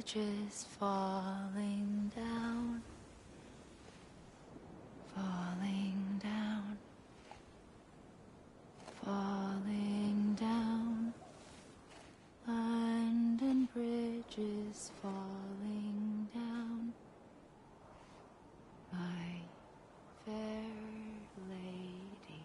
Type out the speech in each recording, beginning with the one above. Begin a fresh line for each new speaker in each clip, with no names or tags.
bridges falling down, falling down, falling down. London Bridge is falling down, my fair lady.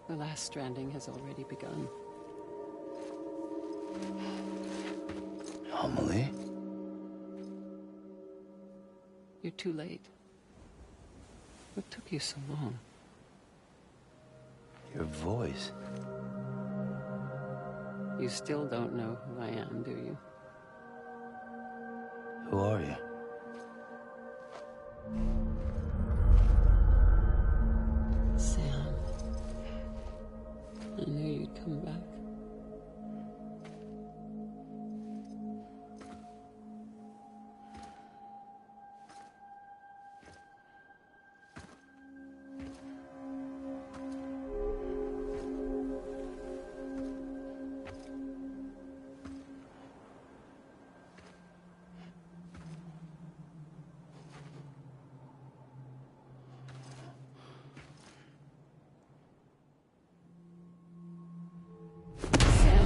The last stranding has already begun.
Amelie?
You're too late. What took you so long?
Your voice.
You still don't know who I am, do you?
Who are you?
Sam. I knew you'd come back.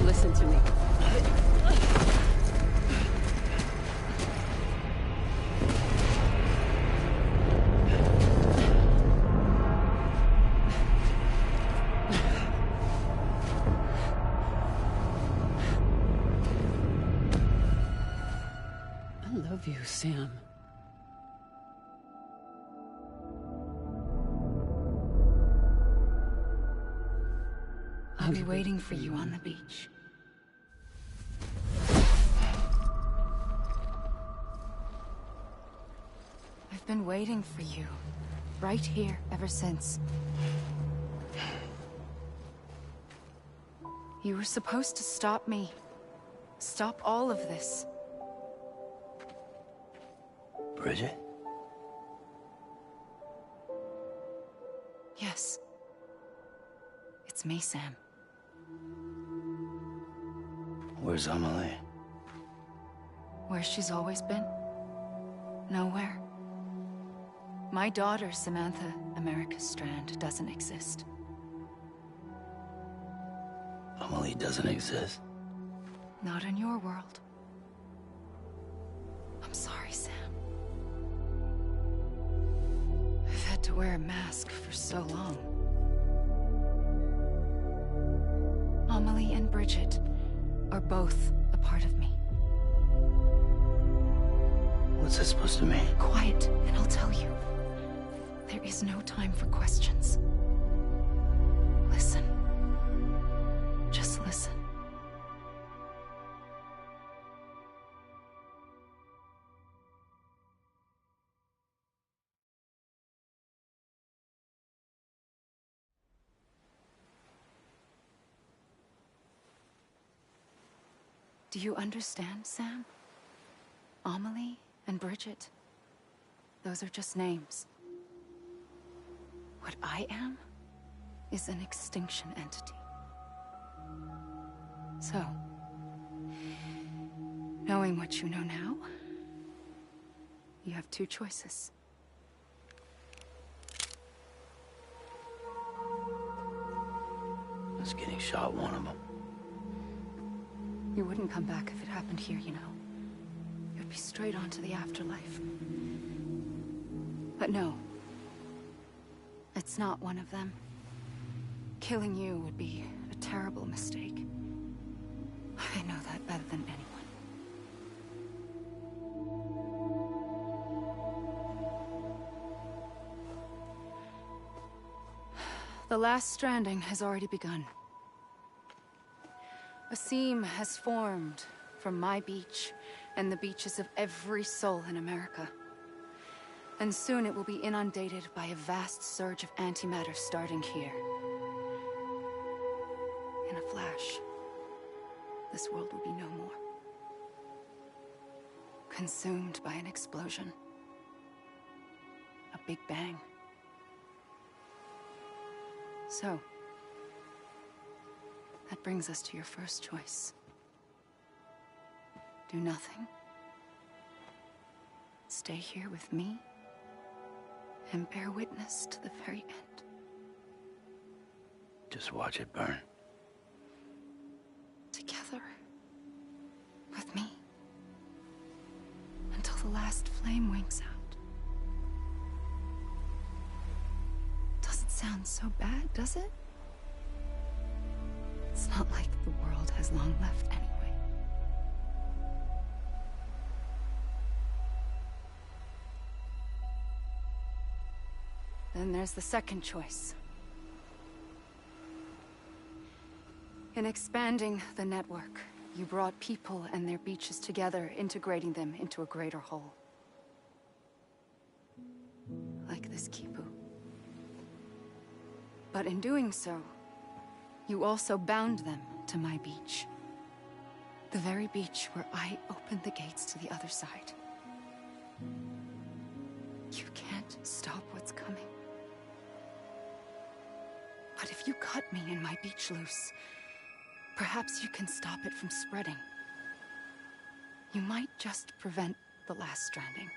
Listen to me. I love you, Sam.
I'll be waiting for you on the beach. I've been waiting for you, right here, ever since. You were supposed to stop me. Stop all of this.
Bridget?
Yes. It's me, Sam.
Where's Amelie?
Where she's always been. Nowhere. My daughter, Samantha America Strand, doesn't exist.
Amelie doesn't exist?
Not in your world. I'm sorry, Sam. I've had to wear a mask for so long. Amelie and Bridget are both a part of me.
What's that supposed to mean?
Quiet, and I'll tell you. There is no time for questions. Listen. Just listen. Do you understand, Sam? Amelie and Bridget, those are just names. What I am is an extinction entity. So, knowing what you know now, you have two choices.
Is getting shot one of them?
You wouldn't come back if it happened here, you know. You'd be straight on to the afterlife. But no. It's not one of them. Killing you would be a terrible mistake. I know that better than anyone. The last stranding has already begun. A seam has formed from my beach and the beaches of every soul in America. And soon it will be inundated by a vast surge of antimatter starting here. In a flash, this world will be no more. Consumed by an explosion. A big bang. So, that brings us to your first choice. Do nothing. Stay here with me, and bear witness to the very end.
Just watch it burn.
Together. With me. Until the last flame winks out. Doesn't sound so bad, does it? It's not like the world has long left anyway. Then there's the second choice. In expanding the network, you brought people and their beaches together, integrating them into a greater whole. Like this Kipu. But in doing so, you also bound them to my beach. The very beach where I opened the gates to the other side. You can't stop what's coming. But if you cut me and my beach loose, perhaps you can stop it from spreading. You might just prevent the last stranding.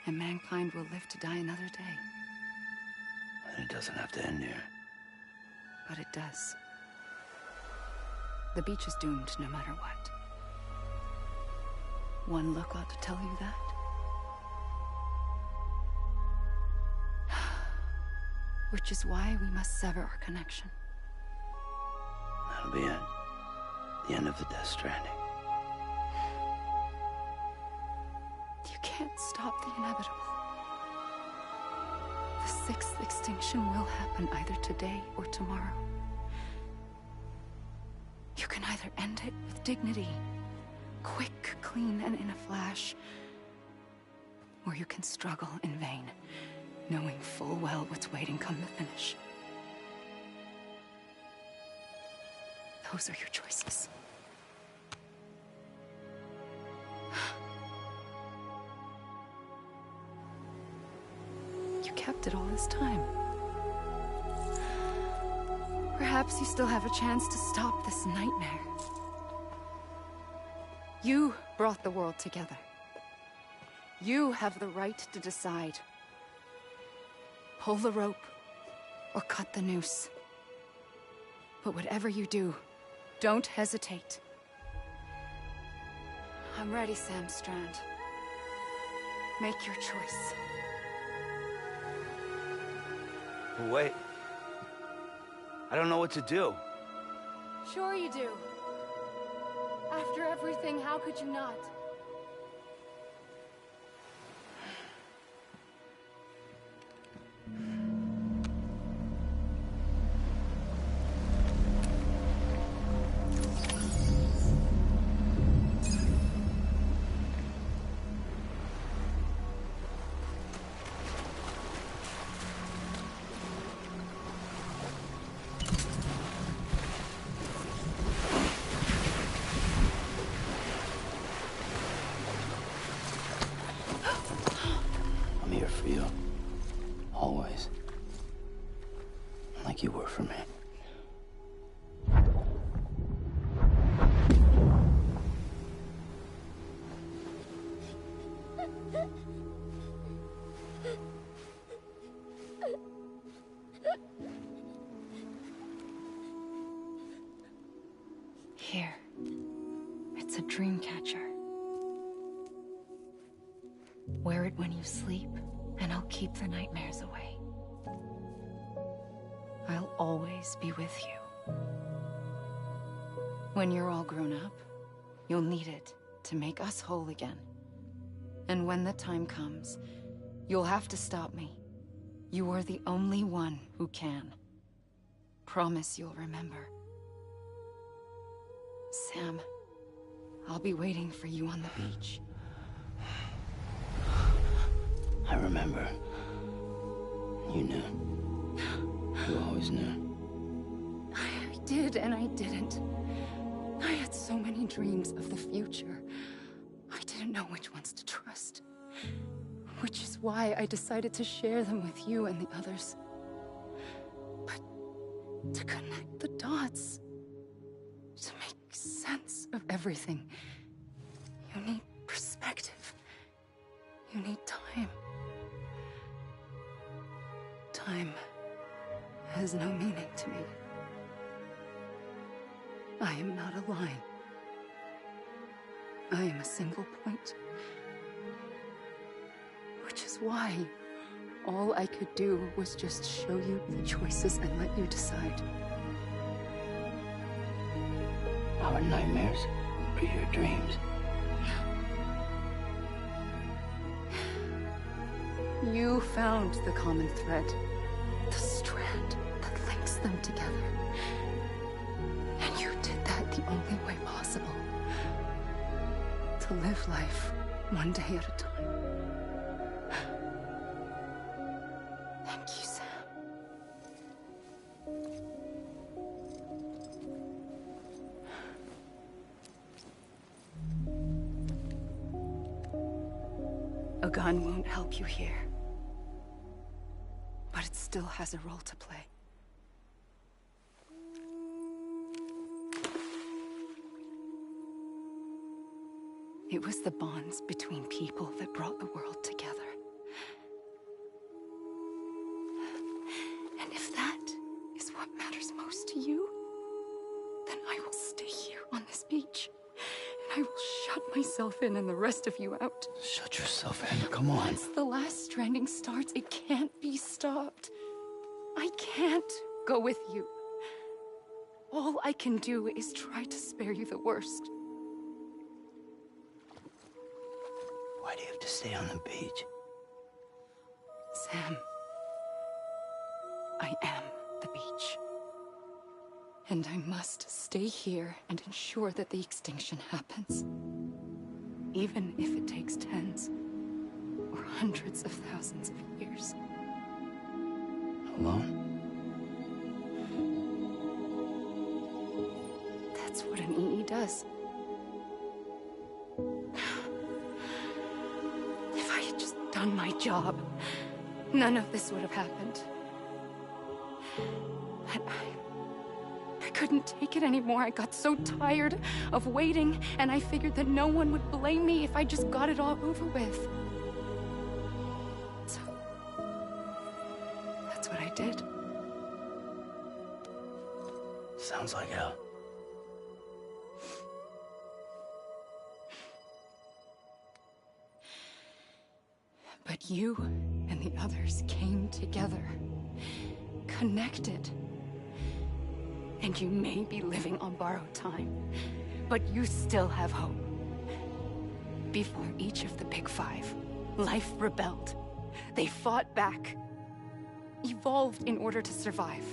And mankind will live to die another day.
And it doesn't have to end here.
But it does. The beach is doomed no matter what. One look ought to tell you that. Which is why we must sever our connection.
That'll be it. The end of the Death Stranding.
You can't stop the inevitable. The sixth extinction will happen either today or tomorrow. You can either end it with dignity, quick, clean, and in a flash, or you can struggle in vain, knowing full well what's waiting come the finish. Those are your choices. You kept it all this time. Perhaps you still have a chance to stop this nightmare. You brought the world together. You have the right to decide. Pull the rope, or cut the noose. But whatever you do, don't hesitate. I'm ready, Sam Strand. Make your choice.
Wait. I don't know what to do.
Sure you do. After everything, how could you not?
I'm here for you. Always. Like you were for me.
Here. It's a dream catcher. Wear it when you sleep, and I'll keep the nightmares away. I'll always be with you. When you're all grown up, you'll need it to make us whole again. And when the time comes, you'll have to stop me. You are the only one who can. Promise you'll remember. Sam, I'll be waiting for you on the beach.
I remember. You knew. You always knew.
I did and I didn't. I had so many dreams of the future. I didn't know which ones to trust. Which is why I decided to share them with you and the others. to connect the dots, to make sense of everything. You need perspective. You need time. Time has no meaning to me. I am not a line. I am a single point. Which is why all I could do was just show you the choices and let you decide.
Our nightmares are your dreams.
You found the common thread, the strand that links them together. And you did that the only way possible. To live life one day at a time. Thank you, Sam. A gun won't help you here. But it still has a role to play. It was the bonds between people that brought the world together. And if that is what matters most to you, then I will stay here on this beach. And I will shut myself in and the rest of you out.
Shut yourself in, come on.
Once the last stranding starts, it can't be stopped. I can't go with you. All I can do is try to spare you the worst.
Why do you have to stay on the beach?
Sam, I am the beach. And I must stay here and ensure that the extinction happens. Even if it takes tens or hundreds of thousands of years.
Alone?
That's what an EE does. If I had just done my job, none of this would have happened. But I couldn't take it anymore. I got so tired of waiting, and I figured that no one would blame me if I just got it all over with. So, that's what I did.
Sounds like hell.
But you and the others came together, connected. And you may be living on borrowed time, but you still have hope. Before each of the Big Five, life rebelled. They fought back, evolved in order to survive.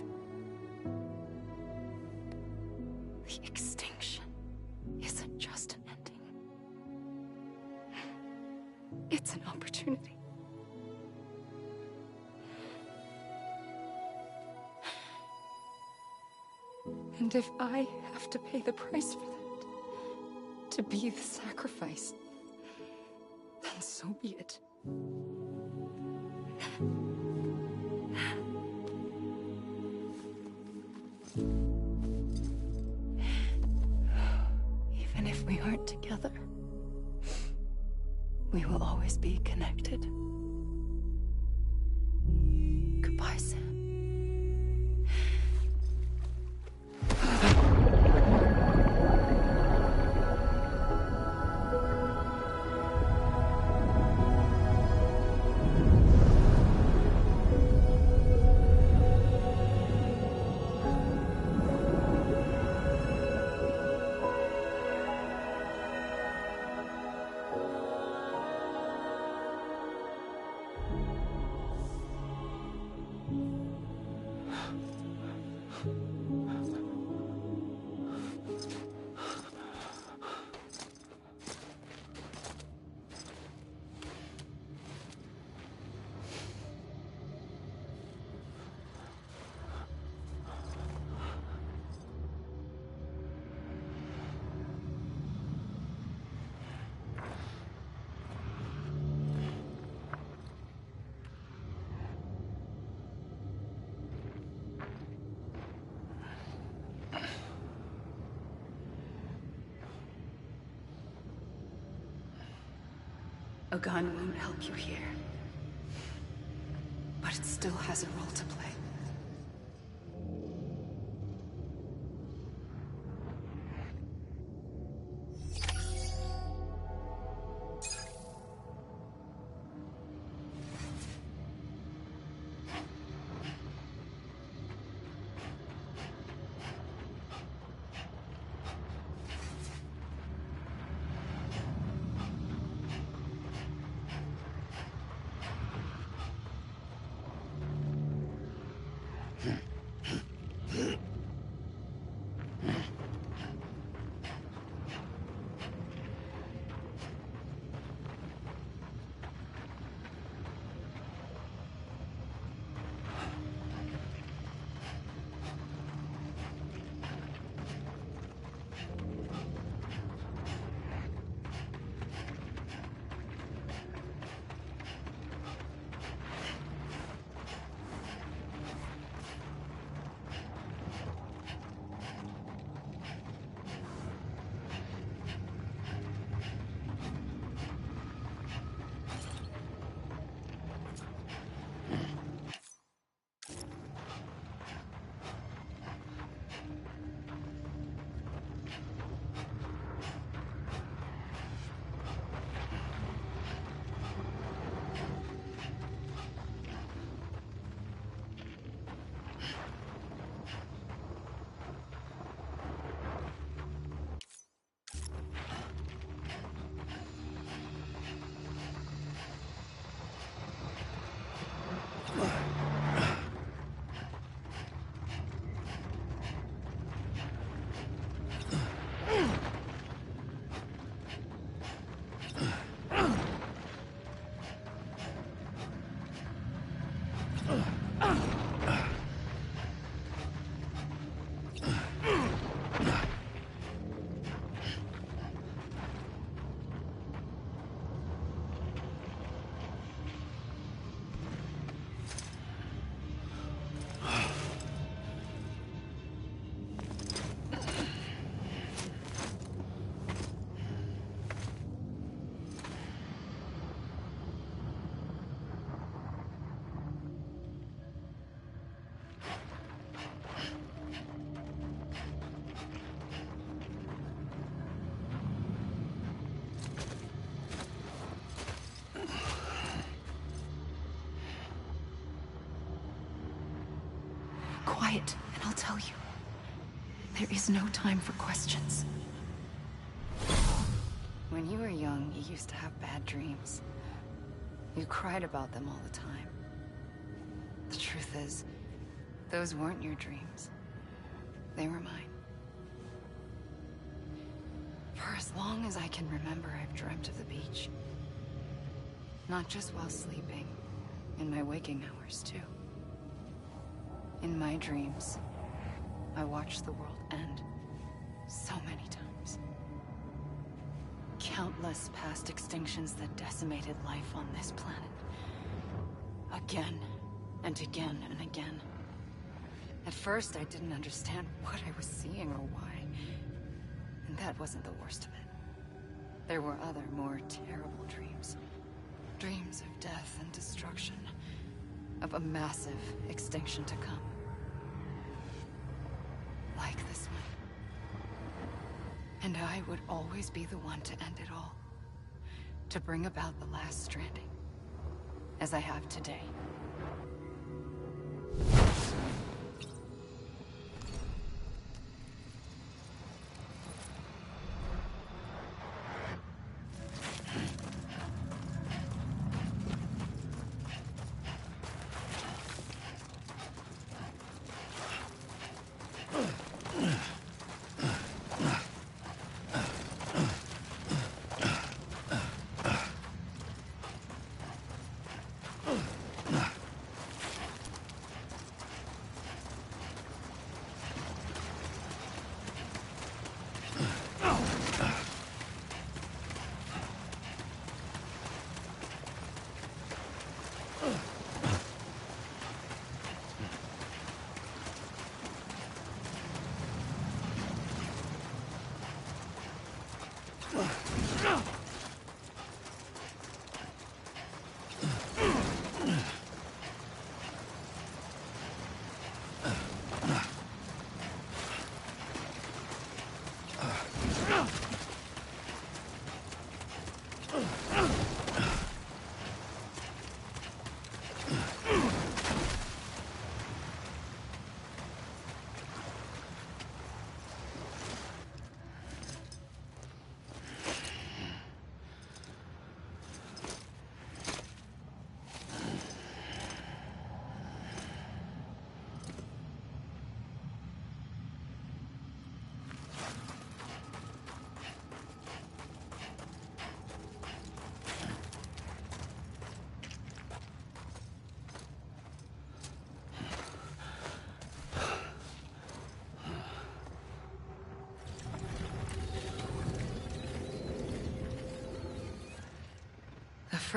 The extinction isn't just an ending. It's an opportunity. And if I have to pay the price for that, to be the sacrifice, then so be it. Even if we aren't together, we will always be connected. Goodbye, Sam. A gun won't help you here. But it still has a role to play. Quiet, and I'll tell you. There is no time for questions. When you were young, you used to have bad dreams. You cried about them all the time. The truth is, those weren't your dreams. They were mine. For as long as I can remember, I've dreamt of the beach. Not just while sleeping, in my waking hours, too. In my dreams, I watched the world end so many times. Countless past extinctions that decimated life on this planet. Again, and again, and again. At first, I didn't understand what I was seeing or why. And that wasn't the worst of it. There were other, more terrible dreams. Dreams of death and destruction. Of a massive extinction to come. Like this one. And I would always be the one to end it all. To bring about the last stranding. As I have today.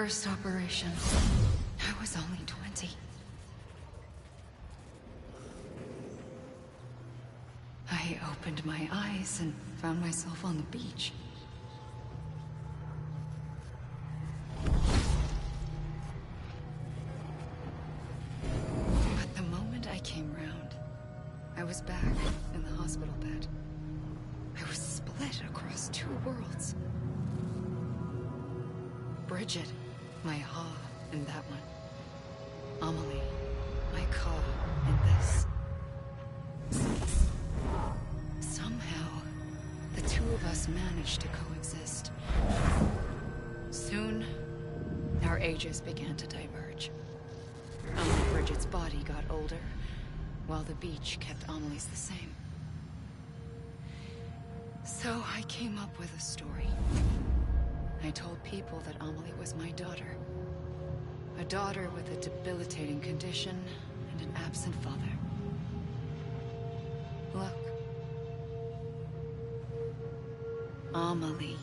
first operation, I was only 20. I opened my eyes and found myself on the beach. But the moment I came round, I was back in the hospital bed. I was split across two worlds. Bridget, my Ha in that one. Amelie, my Ka in this. Somehow, the two of us managed to coexist. Soon, our ages began to diverge. Only Bridget's body got older, while the beach kept Amelie's the same. So I came up with a story. I told people that Amelie was my daughter. A daughter with a debilitating condition and an absent father. Look. Amelie.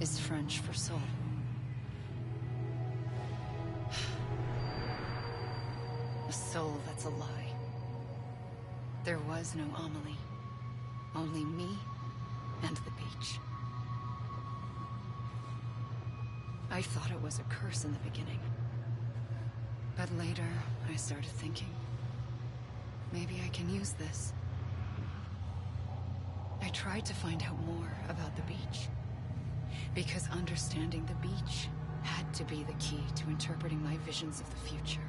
Is French for soul. A soul that's a lie. There was no Amelie. Only me and the beach. I thought it was a curse in the beginning. But later, I started thinking, maybe I can use this. I tried to find out more about the beach. Because understanding the beach had to be the key to interpreting my visions of the future.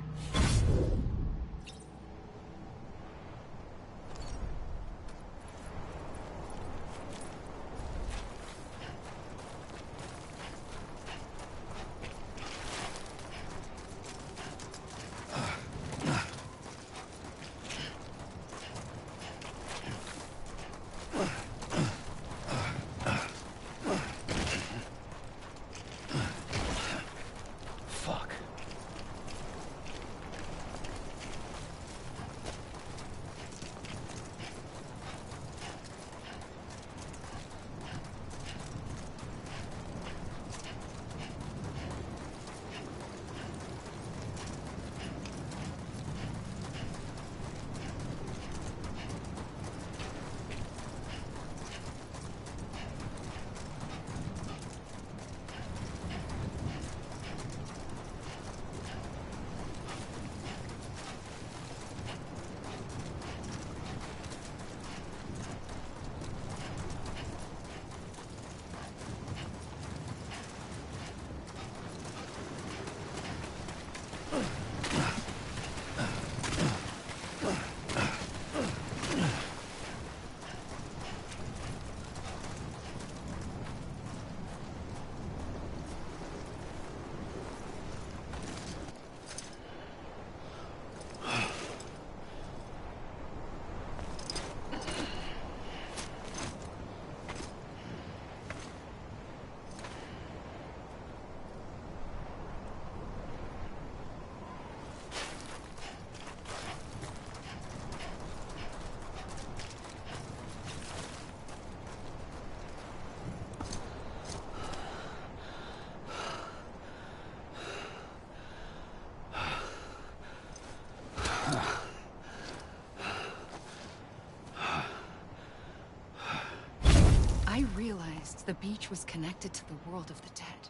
I realized the beach was connected to the world of the dead,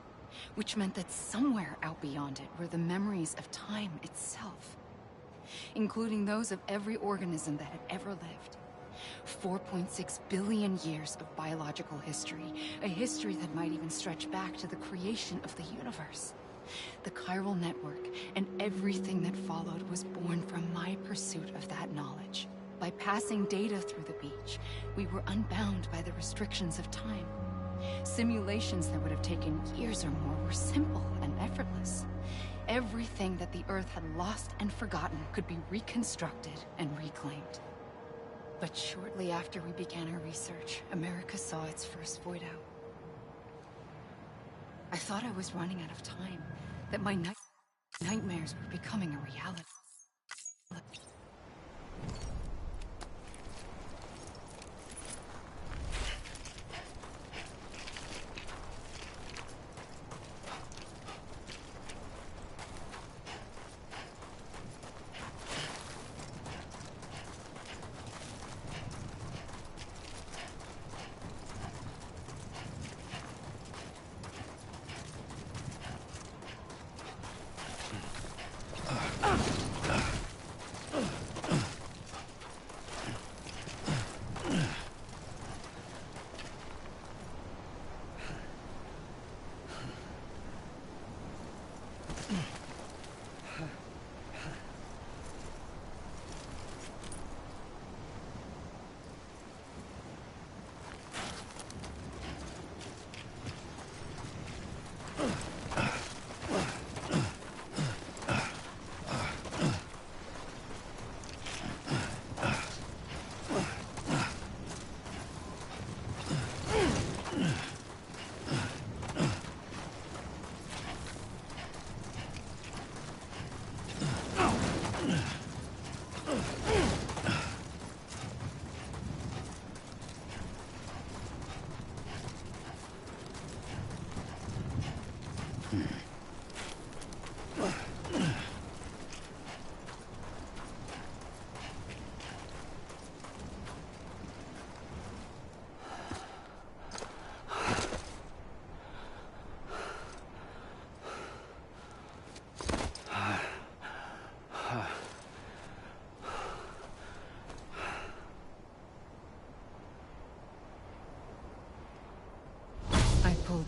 which meant that somewhere out beyond it were the memories of time itself, including those of every organism that had ever lived. 4.6 billion years of biological history, a history that might even stretch back to the creation of the universe. The chiral network and everything that followed was born from my pursuit of that knowledge. By passing data through the beach, we were unbound by the restrictions of time. Simulations that would have taken years or more were simple and effortless. Everything that the Earth had lost and forgotten could be reconstructed and reclaimed. But shortly after we began our research, America saw its first void out. I thought I was running out of time, that my nightmares were becoming a reality.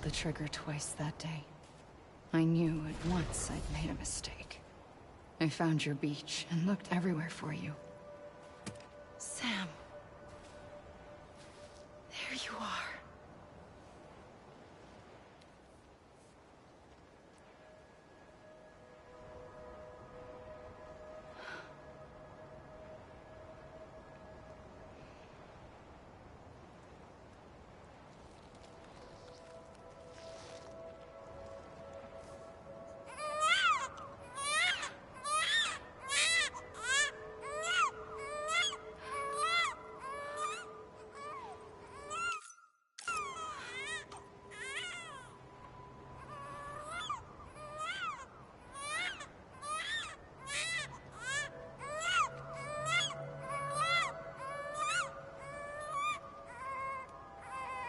the trigger twice that day. I knew at once I'd made a mistake. I found your beach and looked everywhere for you. Sam. There you are.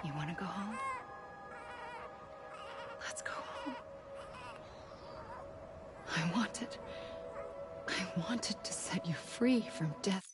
You want to go home? Let's go home. I wanted to set you free from death.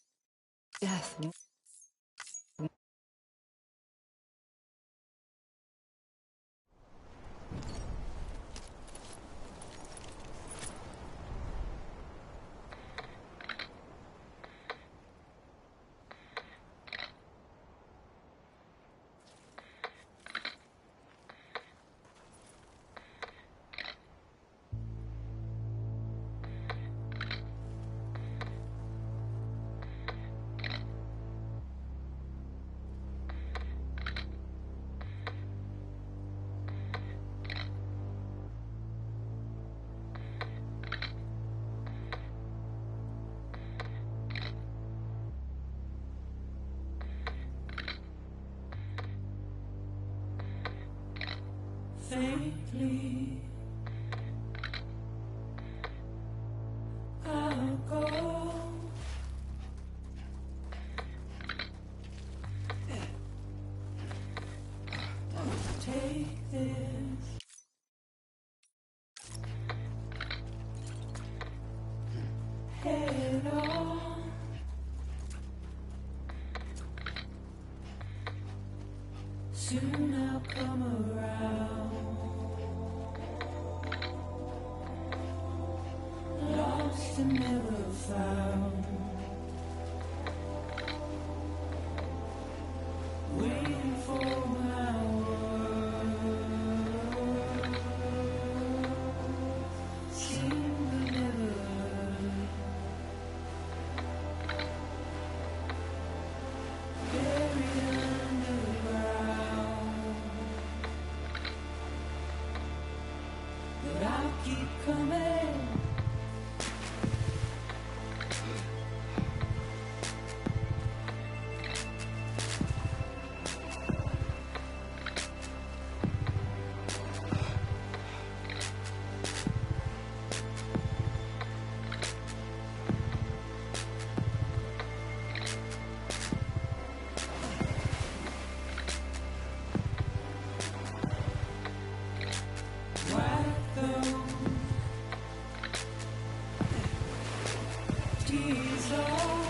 Faintly, I'll go. Take this. Head on. Soon I'll come around. Lost and never found. Waiting for my word. Seem to never learn. Buried underground. But I'll keep coming. Tears all